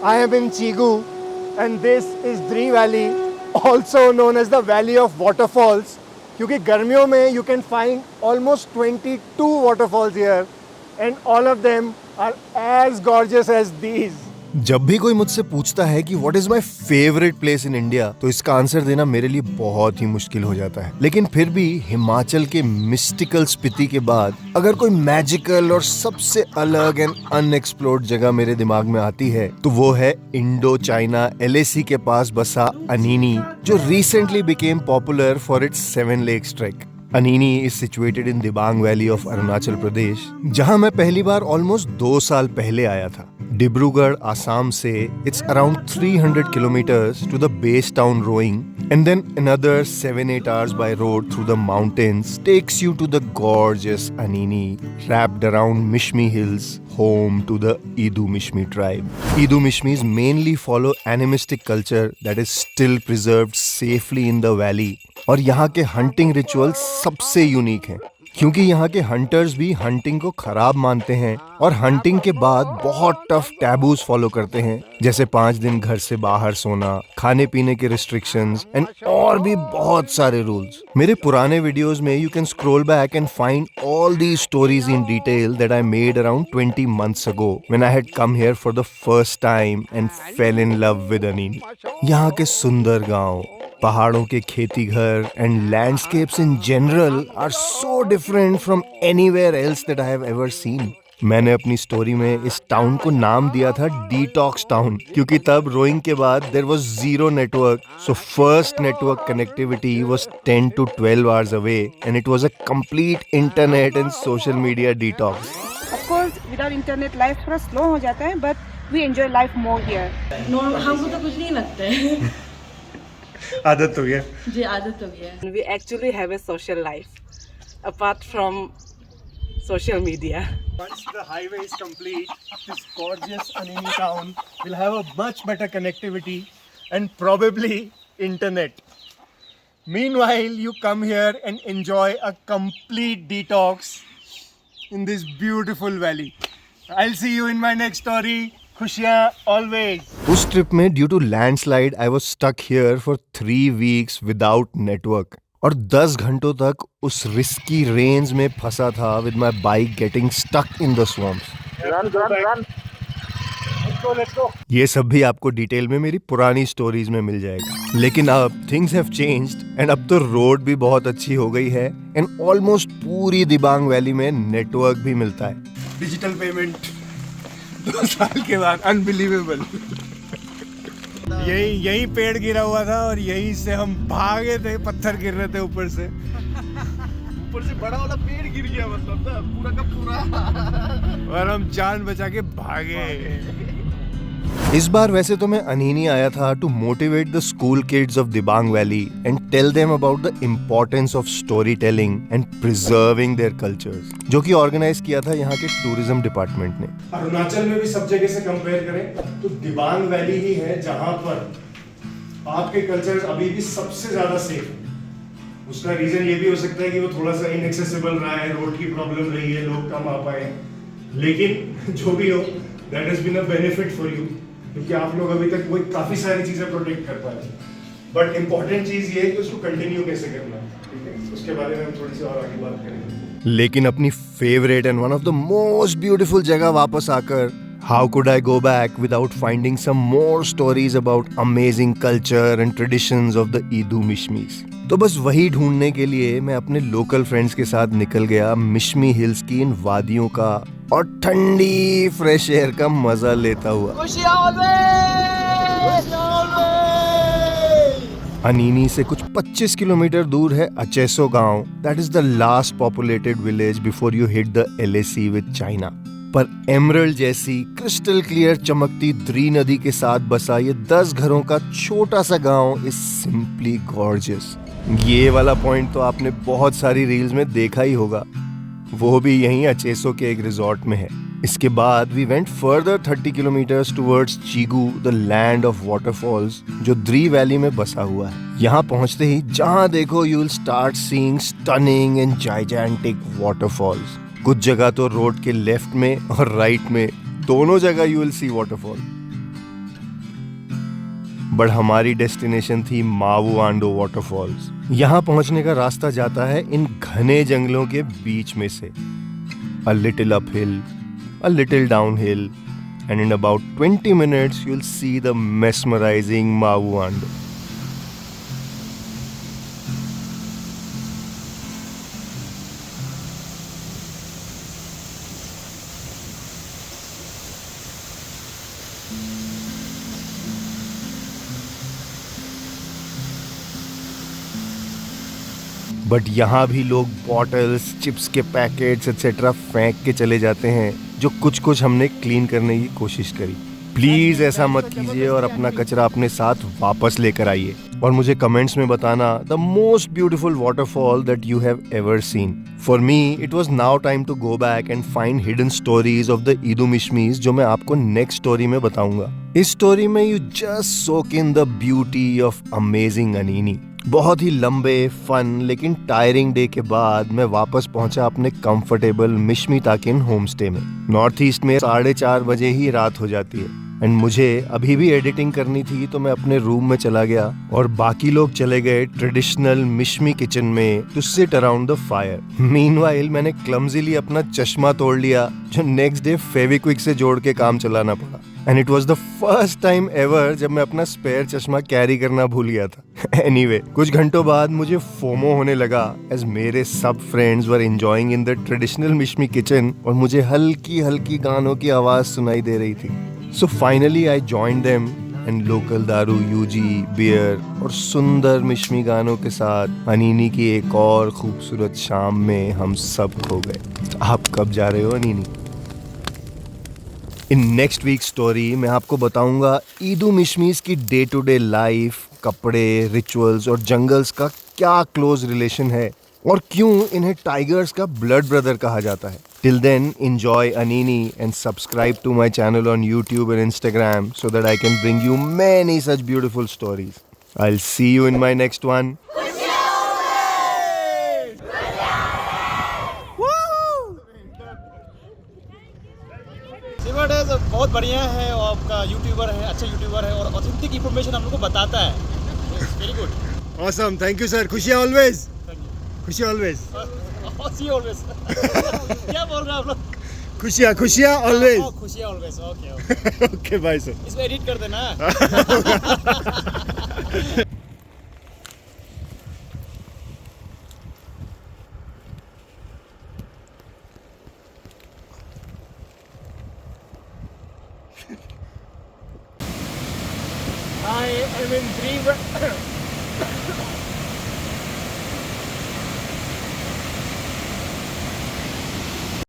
I am in Chigu, and this is Dri Valley, also known as the Valley of Waterfalls. क्योंकि गर्मियों में you can find almost 22 waterfalls here, and all of them are as gorgeous as these. जब भी कोई मुझसे पूछता है कि what is my favourite place in India, तो इसका आंसर देना मेरे लिए बहुत ही मुश्किल हो जाता है। लेकिन फिर भी हिमाचल के मिस्टिकल स्पीति के बाद अगर कोई मैजिकल और सबसे अलग एंड अनएक्सप्लोर्ड जगह मेरे दिमाग में आती है, तो वो है इंडो चाइना LAC के पास बसा अनीनी, जो recently became popular for its 7 lakes trek. Anini is situated in Dibang valley of Arunachal Pradesh, जहां मैं पहली बार ऑलमोस्ट 2 साल पहले आया था। डिब्रूगढ़ आसाम से it's around 300 kilometers to the base town Roing, and then another 7-8 hours by road through the mountains takes you to the gorgeous Anini, wrapped around Mishmi Hills, home to the Idu Mishmi tribe. Idu Mishmis mainly follow animistic culture that is still preserved safely in the valley, और यहाँ के hunting rituals सबसे unique हैं, क्योंकि यहाँ के hunters भी hunting को खराब मानते हैं और हंटिंग के बाद बहुत टफ टैबूज फॉलो करते हैं, जैसे 5 दिन घर से बाहर सोना, खाने पीने के रिस्ट्रिक्शंस एंड और भी बहुत सारे रूल्स। मेरे पुराने वीडियोस में you can scroll back and find all these stories in detail that I made around 20 months ago when I had come here for the first time and fell in love with Anini. यहाँ के सुंदर गांव, पहाड़ों के खेती घर and landscapes in general are so different from anywhere else that I have ever seen. मैंने अपनी स्टोरी में इस टाउन को नाम दिया था डिटॉक्स टाउन, क्योंकि तब रोइंग के बाद there was zero network, so first network connectivity was 10 to 12 hours away and it was a complete internet and social media detox. Of course, without internet life थोड़ा slow हो जाता है, but we enjoy life more here. हमको तो कुछ नहीं लगता है। आदत हो गया जी, आदत हो गया है। We actually have a social life apart from social media. Once the highway is complete, this gorgeous Anini town will have a much better connectivity and probably internet. Meanwhile, you come here and enjoy a complete detox in this beautiful valley. I'll see you in my next story. खुशियाँ always. उस trip में due to landslide I was stuck here for 3 weeks without network, और 10 घंटों तक उस risky range में फंसा था with my bike getting stuck in the swamps. ये सब भी आपको डिटेल में मेरी पुरानी स्टोरीज में मिल जाएगा। लेकिन अब थिंग्स हैव चेंज्ड एंड अब तो रोड भी बहुत अच्छी हो गई है एंड ऑलमोस्ट पूरी दिबांग वैली में नेटवर्क भी मिलता है। डिजिटल पेमेंट 2 साल के बाद, अनबिलीवेबल। यही पेड़ गिरा हुआ था और यहीं से हम भागे थे, पत्थर गिर रहे थे ऊपर से बड़ा वाला पेड़ गिर गया, मतलब ना पूरा का पूरा, और हम जान बचा के भागे। इस बार वैसे तो मैं अनीनी आया था to motivate the school kids of Dibang valley and tell them about the importance of story telling and preserving their cultures, जो कि ऑर्गेनाइज किया था यहाँ के टूरिज्म डिपार्टमेंट ने। अरुणाचल में भी सब जगह से कंपेयर करें तो दिबांग वैली ही है जहाँ पर आपके कल्चर्स अभी भी सबसे ज्यादा सेफ है। उसका रीजन ये भी हो सकता है कि वो थोड़ा सा इनएक्सेसिबल रहा है, रोड की प्रॉब्लम रही है, लोग कम आ पाए, लेकिन जो भी हो that has been a benefit for you, क्योंकि आप लोग अभी तक वही काफी सारी चीजें प्रोटेक्ट कर पाए। बट इम्पोर्टेंट चीज ये है कि उसको कंटिन्यू कैसे करना है, ठीक है? उसके बारे में हम थोड़ी सी और आगे बात करेंगे। लेकिन अपनी favourite and one of the most beautiful जगह वापस आकर how could I go back without finding some more stories about amazing culture and traditions of the Idu Mishmis? तो बस वही ढूंढने के लिए मैं अपने लोकल फ्रेंड्स के साथ निकल गया मिश्मी हिल्स की इन वादियों का और ठंडी फ्रेश एयर का मजा लेता हुआ। अनीनी से कुछ 25 किलोमीटर दूर है अचेसो गांव, that is the last populated village before you hit the LAC with China. पर एमरल्ड जैसी क्रिस्टल क्लियर चमकती द्री नदी के साथ बसा ये 10 घरों का छोटा सा गांव इज सिंपली गॉर्जियस। ये वाला पॉइंट तो आपने बहुत सारी रील्स में देखा ही होगा, वो भी यहीं अचेसो के एक रिजॉर्ट में है। इसके बाद we went further 30 kilometres towards Chigu, the land of waterfalls, जो द्री वैली में बसा हुआ है। यहाँ पहुंचते ही जहाँ देखो you will start seeing stunning and gigantic waterfalls. कुछ जगह तो रोड के लेफ्ट में और राइट में दोनों जगह you will see waterfall. But हमारी डेस्टिनेशन थी मावुआंडो वाटरफॉल्स। यहाँ पहुंचने का रास्ता जाता है इन घने जंगलों के बीच में से। A little uphill, a little downhill, and in about 20 minutes you'll see the mesmerizing Mavuando. But यहाँ भी लोग बॉटल्स, चिप्स के पैकेट्स एक्सेट्रा फेंक के चले जाते हैं, जो कुछ कुछ हमने क्लीन करने की कोशिश करी। प्लीज ऐसा मत कीजिए और अपना कचरा अपने साथ वापस लेकर आइए। और मुझे कमेंट्स में बताना the most beautiful waterfall that you have ever seen. For me it was now time to go back and find hidden stories of the Idu Mishmis, जो मैं आपको नेक्स्ट स्टोरी में बताऊंगा। इस स्टोरी में you just soak in the beauty of amazing Anini. बहुत ही लंबे, फन लेकिन टायरिंग डे के बाद मैं वापस पहुंचा अपने कंफर्टेबल मिश्मी ताकिन होम स्टे में। नॉर्थ ईस्ट में 4:30 बजे ही रात हो जाती है एंड मुझे अभी भी एडिटिंग करनी थी, तो मैं अपने रूम में चला गया और बाकी लोग चले गए ट्रेडिशनल मिश्मी किचन में to sit around the fire. Meanwhile मैंने क्लमजीली अपना चश्मा तोड़ लिया, जो नेक्स्ट डे फेविक्विक से जोड़ के काम चलाना पड़ा। And it was the first time ever जब मैं अपना स्पेयर चश्मा कैरी करना भूल गया था। एनीवे, कुछ घंटों बाद मुझे फोमो होने लगा एज मेरे सब friends were enjoying in the traditional Mishmi kitchen और मुझे हल्की हल्की गानों की आवाज सुनाई दे रही थी। So finally I joined them and local दारू, यूजी, बियर और सुंदर मिश्मी गानों के साथ अनीनी की एक और खूबसूरत शाम में हम सब खो गए। आप कब जा रहे हो अनीनी? इन नेक्स्ट वीक स्टोरी मैं आपको बताऊंगा इदुमिशमीज की डे टू डे लाइफ, कपड़े, रिचुअल्स और जंगल्स का क्या क्लोज रिलेशन है और क्यों इन्हें टाइगर्स का ब्लड ब्रदर कहा जाता है। Till then enjoy Anini and subscribe to my channel on YouTube and Instagram so that I can bring you many such beautiful stories. I'll see you in my next one. सिमरन बहुत बढ़िया है और आपका YouTuber है, अच्छा यूट्यूबर है और authentic information हम लोग को बताता है। Very good, Awesome, thank you sir. खुशियाँ always. खुशियाँ always. सी ऑलवेज। क्या बोल रहे हैं आप लोग? खुशियाँ always. खुशियाँ always. Okay Okay, bye sir. इसको एडिट कर देना। I am in Dream.